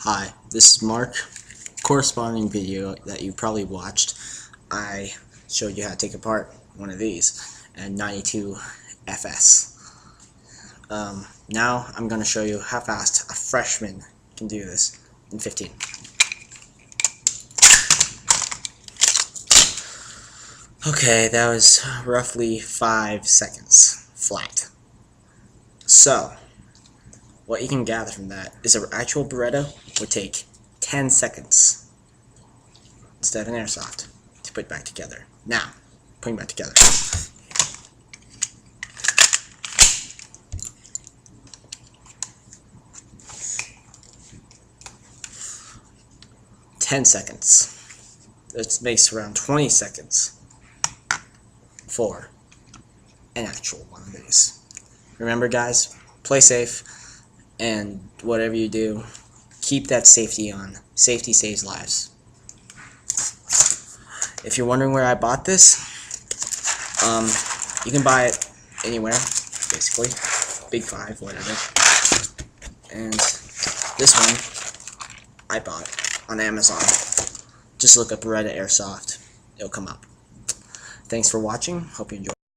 Hi, this is Mark. Corresponding video that you probably watched, I showed you how to take apart one of these and 92 FS. Now I'm going to show you how fast a freshman can do this in 15. Okay, that was roughly 5 seconds flat. So, what you can gather from that is an actual Beretta would take 10 seconds instead of an Airsoft to put back together. Now, putting back together. "10 seconds. It makes around 20 seconds for an actual one of these. Remember guys, play safe, and whatever you do, keep that safety on. Safety saves lives. If you're wondering where I bought this, you can buy it anywhere, basically. Big Five, whatever. And this one, I bought on Amazon. Just look up Beretta Airsoft. It'll come up. Thanks for watching. Hope you enjoy.